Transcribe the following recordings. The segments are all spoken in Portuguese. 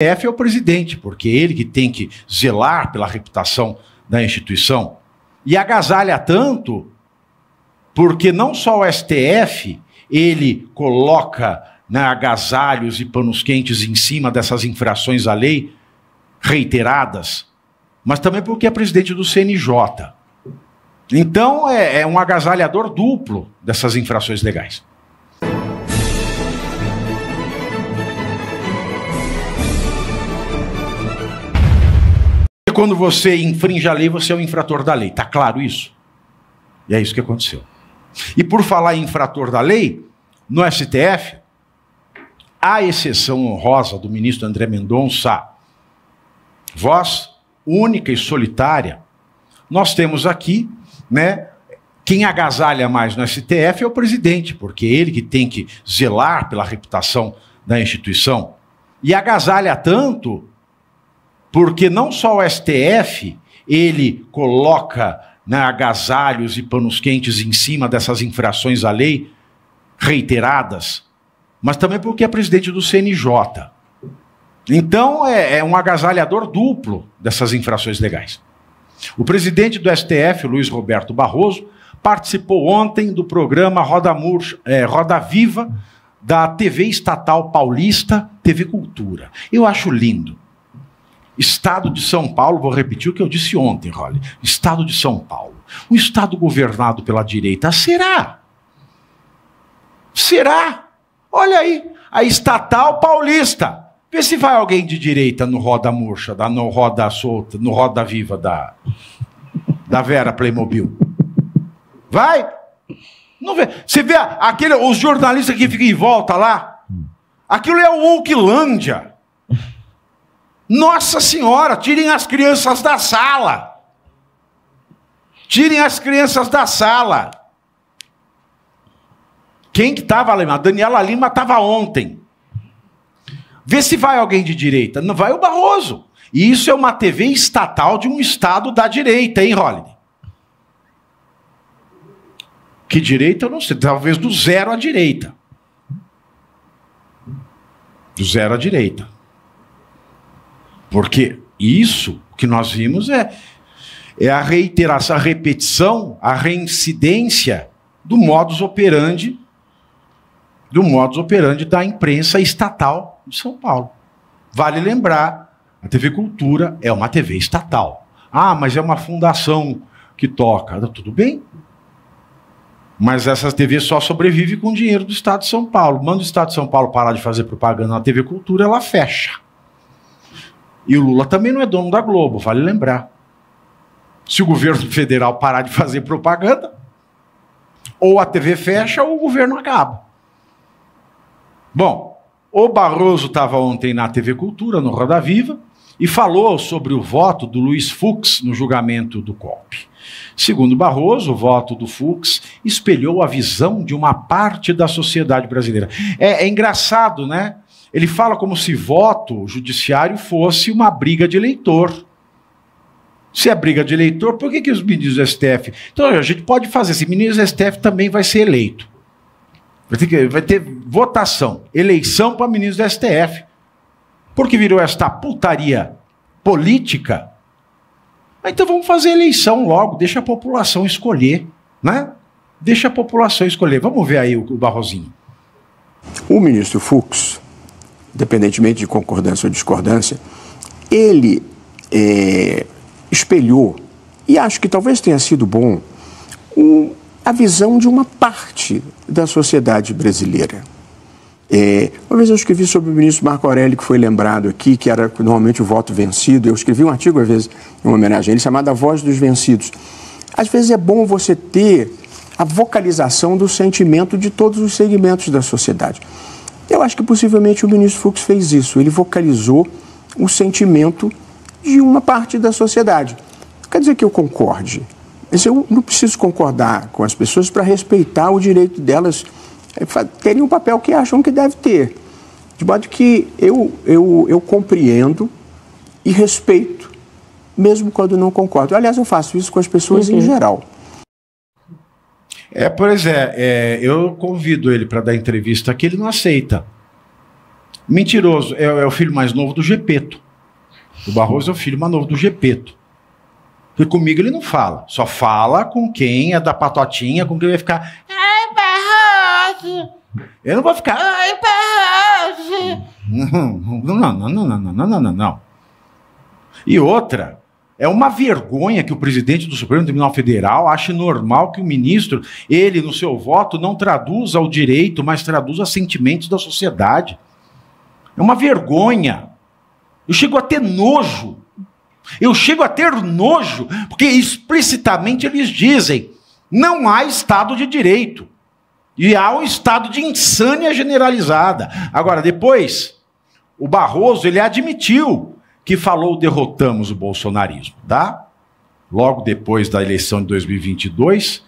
STF é o presidente, porque é ele que tem que zelar pela reputação da instituição. E agasalha tanto porque não só o STF, ele coloca, né, agasalhos e panos quentes em cima dessas infrações à lei reiteradas, mas também porque é presidente do CNJ. Então é um agasalhador duplo dessas infrações legais. Quando você infringe a lei, você é um infrator da lei. Está claro isso? E é isso que aconteceu. E por falar em infrator da lei, no STF, a exceção honrosa do ministro André Mendonça, voz única e solitária, nós temos aqui, né, quem agasalha mais no STF é o presidente, porque é ele que tem que zelar pela reputação da instituição. E agasalha tanto porque não só o STF, ele coloca, né, agasalhos e panos quentes em cima dessas infrações à lei reiteradas, mas também porque é presidente do CNJ. Então é um agasalhador duplo dessas infrações legais. O presidente do STF, Luiz Roberto Barroso, participou ontem do programa Roda Viva da TV estatal paulista, TV Cultura. Eu acho lindo. Estado de São Paulo, vou repetir o que eu disse ontem, Rolly. Estado de São Paulo. Um estado governado pela direita. Será? Será? Olha aí, a estatal paulista. Vê se vai alguém de direita no Roda Murcha, no Roda Solta, no Roda Viva da Vera Playmobil. Vai? Não vê. Você vê os jornalistas que ficam em volta lá? Aquilo é o Uquilândia. Nossa Senhora, tirem as crianças da sala. Tirem as crianças da sala. Quem que estava lá? A Daniela Lima estava ontem. Vê se vai alguém de direita. Não vai o Barroso. E isso é uma TV estatal de um estado da direita, hein, Holliday? Que direita eu não sei. Talvez do zero à direita. Do zero à direita. Porque isso que nós vimos é a reiteração, a repetição, a reincidência do modus operandi da imprensa estatal de São Paulo. Vale lembrar, a TV Cultura é uma TV estatal. Ah, mas é uma fundação que toca. Tudo bem. Mas essa TV só sobrevive com o dinheiro do Estado de São Paulo. Manda o Estado de São Paulo parar de fazer propaganda na TV Cultura, ela fecha. E o Lula também não é dono da Globo, vale lembrar. Se o governo federal parar de fazer propaganda, ou a TV fecha ou o governo acaba. Bom, o Barroso estava ontem na TV Cultura, no Roda Viva, e falou sobre o voto do Luiz Fux no julgamento do golpe. Segundo Barroso, o voto do Fux espelhou a visão de uma parte da sociedade brasileira. É engraçado, né? Ele fala como se voto judiciário fosse uma briga de eleitor. Se é briga de eleitor, por que os ministros do STF... Então a gente pode fazer, esse ministro do STF também vai ser eleito. Vai ter votação, eleição para ministro do STF. Porque virou esta putaria política. Então vamos fazer eleição logo, deixa a população escolher, né? Deixa a população escolher. Vamos ver aí o Barrosinho. O ministro Fux, independentemente de concordância ou discordância, ele espelhou, e acho que talvez tenha sido bom, a visão de uma parte da sociedade brasileira. Uma vez eu escrevi sobre o ministro Marco Aurélio, que foi lembrado aqui, que era normalmente o voto vencido. Eu escrevi um artigo, às vezes, em homenagem a ele, chamado A Voz dos Vencidos. Às vezes é bom você ter a vocalização do sentimento de todos os segmentos da sociedade. Eu acho que possivelmente o ministro Fux fez isso. Ele vocalizou o sentimento de uma parte da sociedade. Não quer dizer que eu concorde. Mas eu não preciso concordar com as pessoas para respeitar o direito delas terem o papel que acham que deve ter. De modo que eu compreendo e respeito, mesmo quando não concordo. Aliás, eu faço isso com as pessoas em geral. Pois é, eu convido ele para dar entrevista aqui, ele não aceita. Mentiroso. É o filho mais novo do Gepeto. O Barroso é o filho mais novo do Gepeto. E comigo ele não fala. Só fala com quem é da patotinha, com quem vai ficar... Ai, Barroso! Eu não vou ficar... Ai, Barroso! Não. E outra... É uma vergonha que o presidente do Supremo Tribunal Federal ache normal que o ministro, ele, no seu voto, não traduza o direito, mas traduza sentimentos da sociedade. É uma vergonha. Eu chego a ter nojo. Porque explicitamente eles dizem, não há Estado de Direito. E há um estado de insânia generalizada. Agora, depois, o Barroso, ele admitiu que falou derrotamos o bolsonarismo, tá? Logo depois da eleição de 2022,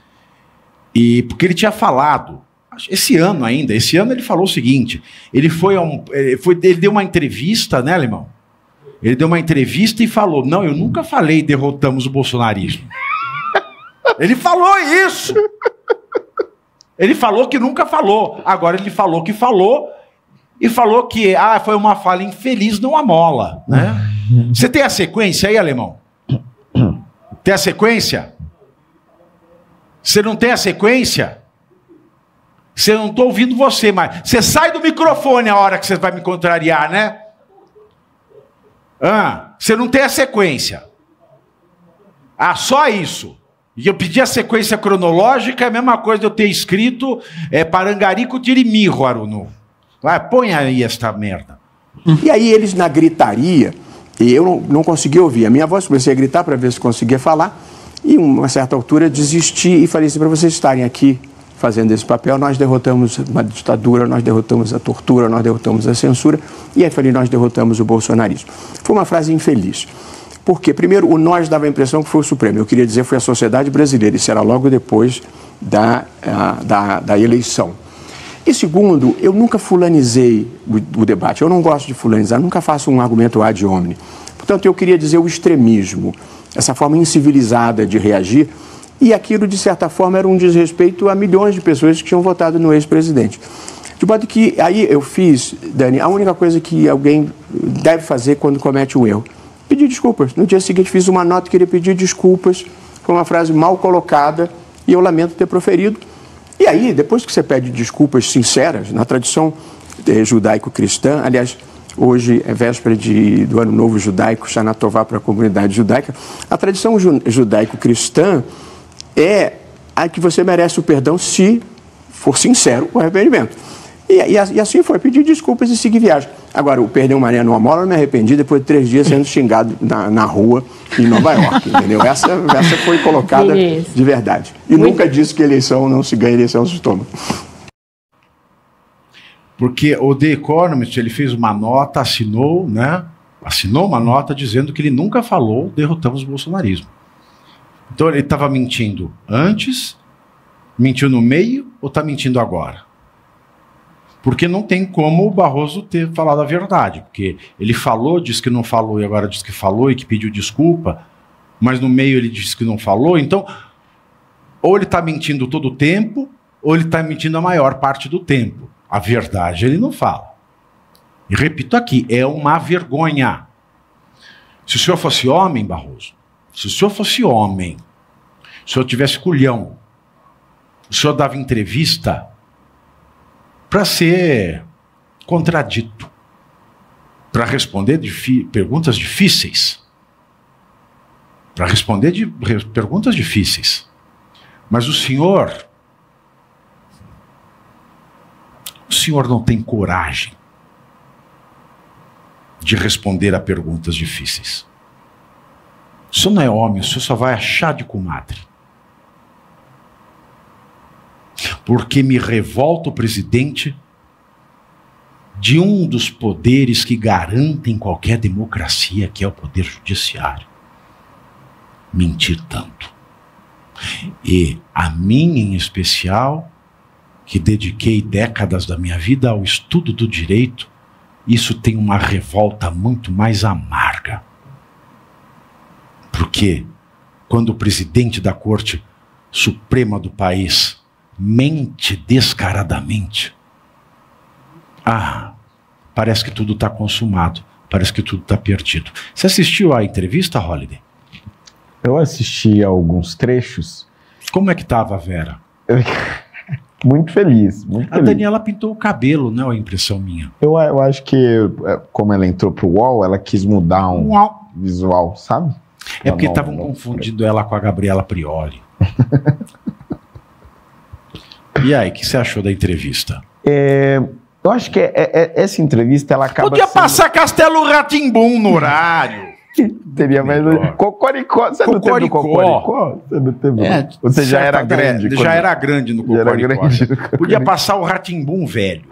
e porque ele tinha falado, esse ano ele falou o seguinte, ele deu uma entrevista, né, Alemão? Ele deu uma entrevista e falou, não, eu nunca falei derrotamos o bolsonarismo. Ele falou isso! Ele falou que nunca falou, agora ele falou que falou, e falou que foi uma fala infeliz, não amola, né? Você tem a sequência aí, Alemão? Tem a sequência? Você não tem a sequência? Você não estou ouvindo você, mas você sai do microfone a hora que você vai me contrariar, né? Você não tem a sequência. Só isso. E eu pedi a sequência cronológica, é a mesma coisa de eu ter escrito Parangarico Tirimíhuaro no... Vai, põe aí esta merda. E aí eles na gritaria, e eu não conseguia ouvir. A minha voz, comecei a gritar para ver se conseguia falar, e uma certa altura desisti e falei assim, para vocês estarem aqui fazendo esse papel, nós derrotamos uma ditadura, nós derrotamos a tortura, nós derrotamos a censura, e aí falei, nós derrotamos o bolsonarismo. Foi uma frase infeliz. Porque, primeiro, o nós dava a impressão que foi o Supremo. Eu queria dizer, foi a sociedade brasileira, isso era logo depois da eleição. E segundo, eu nunca fulanizei o debate, eu não gosto de fulanizar, nunca faço um argumento ad hominem. Portanto, eu queria dizer o extremismo, essa forma incivilizada de reagir, e aquilo, de certa forma, era um desrespeito a milhões de pessoas que tinham votado no ex-presidente. De modo que, aí eu fiz, Dani, a única coisa que alguém deve fazer quando comete um erro, pedir desculpas. No dia seguinte fiz uma nota, queria pedir desculpas, foi uma frase mal colocada, e eu lamento ter proferido. E aí, depois que você pede desculpas sinceras, na tradição judaico-cristã, aliás, hoje é véspera do Ano Novo Judaico, Shana Tová para a comunidade judaica, a tradição judaico-cristã é a que você merece o perdão se for sincero o arrependimento. E assim foi, pedir desculpas e seguir viagem. Agora, o perder uma maré numa mola, eu me arrependi depois de 3 dias sendo xingado na rua em Nova York, entendeu? Essa foi colocada de verdade. E nunca disse que eleição não se ganha, eleição se toma. Porque o The Economist, ele fez uma nota, assinou uma nota dizendo que ele nunca falou derrotamos o bolsonarismo. Então ele estava mentindo antes, mentiu no meio ou está mentindo agora? Porque não tem como o Barroso ter falado a verdade, porque ele falou, disse que não falou e agora diz que falou e que pediu desculpa, mas no meio ele disse que não falou, então ou ele está mentindo todo o tempo, ou ele está mentindo a maior parte do tempo. A verdade ele não fala. E repito aqui, é uma vergonha. Se o senhor fosse homem, Barroso, se o senhor fosse homem, se o senhor tivesse culhão, o senhor dava entrevista para ser contradito, para responder perguntas difíceis. Para responder perguntas difíceis. Mas o senhor não tem coragem de responder a perguntas difíceis. O senhor não é homem, o senhor só vai achar de comadre. Porque me revolta o presidente de um dos poderes que garantem qualquer democracia, que é o poder judiciário, mentir tanto. E a mim, em especial, que dediquei décadas da minha vida ao estudo do direito, isso tem uma revolta muito mais amarga. Porque quando o presidente da Corte Suprema do país mente descaradamente, parece que tudo está consumado, parece que tudo está perdido. Você assistiu à entrevista, Holliday? Eu assisti a alguns trechos. Como é que estava a Vera? Muito feliz, muito A feliz. Daniela pintou o cabelo, não é a impressão minha. Eu acho que, como ela entrou pro UOL, ela quis mudar um visual, sabe? É porque estavam confundindo ela com a Gabriela Prioli. E aí, o que você achou da entrevista? Eu acho que essa entrevista, ela acaba Podia passar Castelo Rá-Tim-Bum no horário. Teria mais... Cocoricó. Você não teve do Cocoricó? Você não teve? Você já era grande. Já era grande no Cocoricó. Podia passar o Rá-Tim-Bum velho.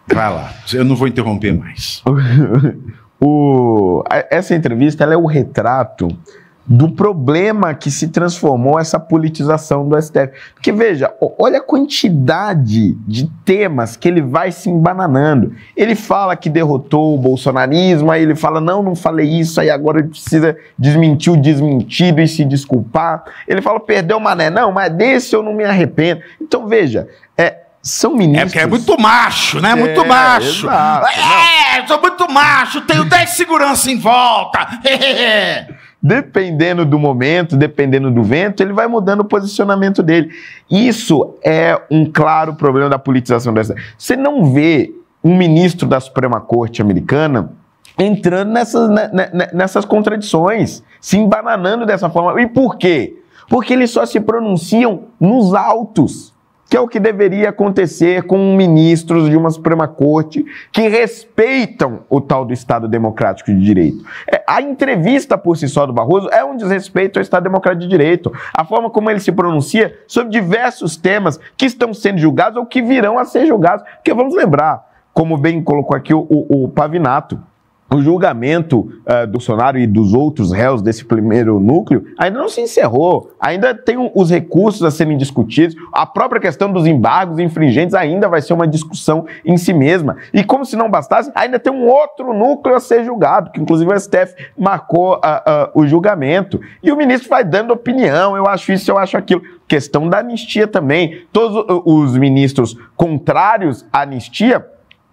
Vai lá, eu não vou interromper mais. Essa entrevista, ela é o retrato do problema que se transformou essa politização do STF. Porque, veja, olha a quantidade de temas que ele vai se embananando. Ele fala que derrotou o bolsonarismo, aí ele fala, não falei isso, aí agora ele precisa desmentir o desmentido e se desculpar. Ele fala, perdeu o Mané. Não, mas desse eu não me arrependo. Então, veja, são ministros... É porque é muito macho, né? Muito macho. Exato, sou muito macho, tenho 10 segurança em volta. Dependendo do momento, dependendo do vento, ele vai mudando o posicionamento dele. Isso é um claro problema da politização dessa. Você não vê um ministro da Suprema Corte americana entrando nessas contradições, se embananando dessa forma. E por quê? Porque eles só se pronunciam nos autos, que é o que deveria acontecer com ministros de uma Suprema Corte que respeitam o tal do Estado Democrático de Direito. A entrevista por si só do Barroso é um desrespeito ao Estado Democrático de Direito. A forma como ele se pronuncia sobre diversos temas que estão sendo julgados ou que virão a ser julgados. Porque vamos lembrar, como bem colocou aqui o Pavinato, o julgamento do Bolsonaro e dos outros réus desse primeiro núcleo ainda não se encerrou, ainda tem os recursos a serem discutidos, a própria questão dos embargos infringentes ainda vai ser uma discussão em si mesma. E como se não bastasse, ainda tem um outro núcleo a ser julgado, que inclusive o STF marcou o julgamento. E o ministro vai dando opinião, eu acho isso, eu acho aquilo. Questão da anistia também. Todos os ministros contrários à anistia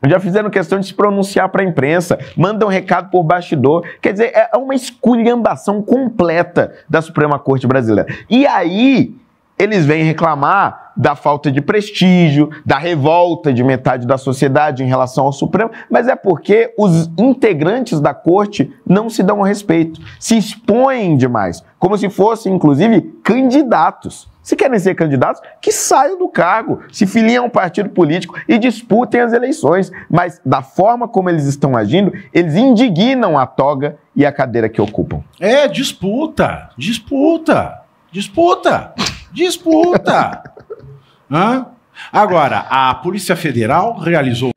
já fizeram questão de se pronunciar para a imprensa, mandam recado por bastidor. Quer dizer, é uma esculhambação completa da Suprema Corte brasileira. E aí, eles vêm reclamar da falta de prestígio, da revolta de metade da sociedade em relação ao Supremo, mas é porque os integrantes da Corte não se dão ao respeito, se expõem demais, como se fossem, inclusive, candidatos. Se querem ser candidatos, que saiam do cargo, se filiem a um partido político e disputem as eleições. Mas, da forma como eles estão agindo, eles indignam a toga e a cadeira que ocupam. Disputa. Hã? Agora, a Polícia Federal realizou...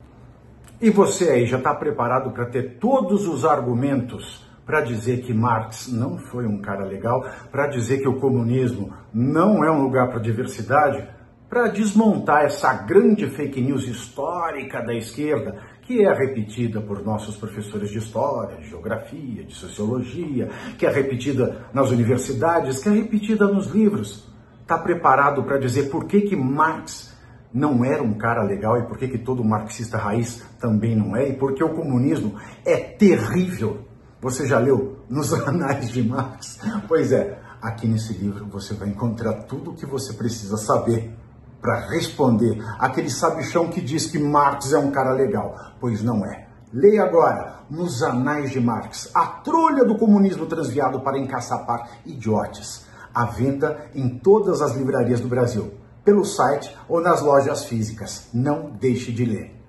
E você aí já está preparado para ter todos os argumentos para dizer que Marx não foi um cara legal, para dizer que o comunismo não é um lugar para diversidade, para desmontar essa grande fake news histórica da esquerda, que é repetida por nossos professores de história, de geografia, de sociologia, que é repetida nas universidades, que é repetida nos livros. Está preparado para dizer por que Marx não era um cara legal e por que todo marxista raiz também não é, e por que o comunismo é terrível? Você já leu Nos Anais de Marx? Pois é, aqui nesse livro você vai encontrar tudo o que você precisa saber para responder aquele sabichão que diz que Marx é um cara legal. Pois não é. Leia agora Nos Anais de Marx, a trolha do comunismo transviado para encaçapar idiotes. À venda em todas as livrarias do Brasil, pelo site ou nas lojas físicas. Não deixe de ler.